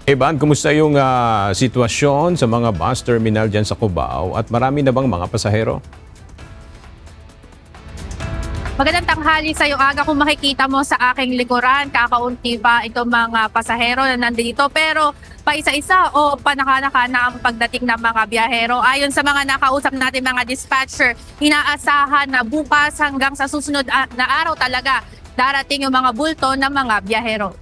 Ivan, kumusta yung sitwasyon sa mga bus terminal dyan sa Cubao at marami na bang mga pasahero? Magandang tanghali sa iyo, Aga. Kung makikita mo sa aking likuran, kakaunti pa itong mga pasahero na nandito. Pero paisa-isa o panakanaka na ang pagdating ng mga biyahero. Ayon sa mga nakausap natin mga dispatcher, inaasahan na bukas hanggang sa susunod na araw talaga darating yung mga bulto ng mga biyahero.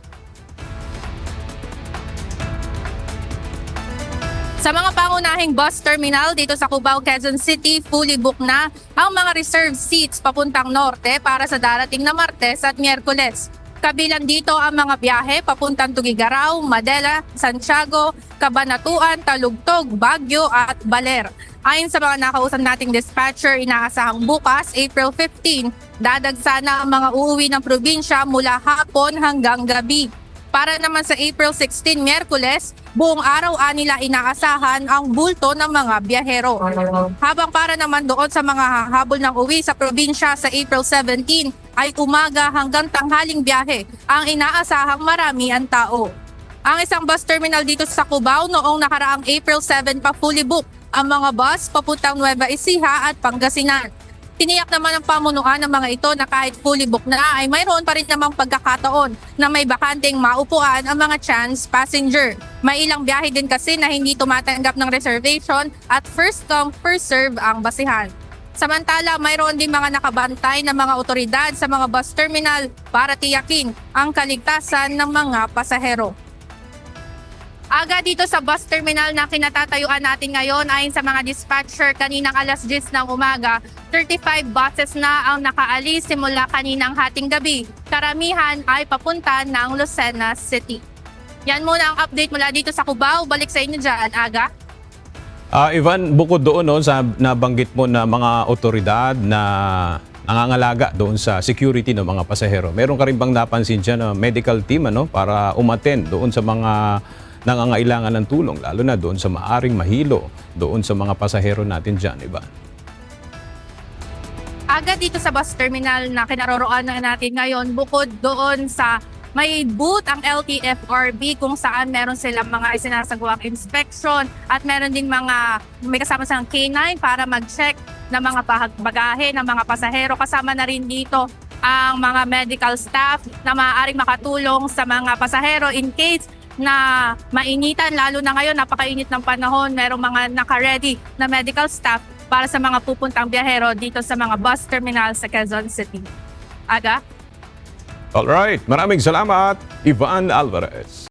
Sa mga pangunahing bus terminal dito sa Cubao, Quezon City, fully booked na ang mga reserved seats papuntang norte para sa darating na Martes at Miyerkules. Kabilang dito ang mga biyahe papuntang Tugigaraw, Madela, Santiago, Cabanatuan, Talugtog, Baguio at Baler. Ayon sa mga nakausap nating dispatcher, inaasahang bukas, April 15, dadagsa ang mga uuwi ng probinsya mula hapon hanggang gabi. Para naman sa April 16, Miyerkules, buong araw nila inaasahan ang bulto ng mga biyahero. Habang para naman doon sa mga habol ng uwi sa probinsya sa April 17, ay umaga hanggang tanghaling biyahe ang inaasahang marami ang tao. Ang isang bus terminal dito sa Cubao noong nakaraang April 7 pa fully booked ang mga bus papuntang Nueva Ecija at Pangasinan. Tiniyak naman ng pamunuan ng mga ito na kahit fully booked na ay mayroon pa rin namang pagkakataon na may bakanting maupuan ang mga chance passenger. May ilang biyahe din kasi na hindi tumatanggap ng reservation at first come first serve ang basihan. Samantala, mayroon din mga nakabantay na mga otoridad sa mga bus terminal para tiyakin ang kaligtasan ng mga pasahero. Aga dito sa bus terminal na kinatatayuan natin ngayon, ayon sa mga dispatcher, kaninang alas 10 ng umaga, 35 buses na ang nakaalis simula kaninang hating gabi. Karamihan ay papunta ng Lucena City. Yan muna ang update mula dito sa Cubao. Balik sa inyo dyan, Aga. Ivan, bukod doon sa nabanggit mo na mga otoridad na nangangalaga doon sa security ng mga pasahero, meron ka rin bang napansin dyan na medical team para umattend doon sa mga nangangailangan ng tulong, lalo na doon sa maaring mahilo doon sa mga pasahero natin dyan, Ivan? Aga dito sa bus terminal na kinaroroonan natin ngayon, bukod doon sa may booth ang LTFRB kung saan meron silang mga isinasagawang inspection at meron din may kasama silang K9 para mag-check ng mga bagahe ng mga pasahero. Kasama na rin dito ang mga medical staff na maaaring makatulong sa mga pasahero in case na mainitan, lalo na ngayon, napakainit ng panahon. Merong mga naka-ready na medical staff para sa mga pupuntang biyahero dito sa mga bus terminal sa Quezon City. Aga? Alright, maraming salamat, Ivan Alvarez.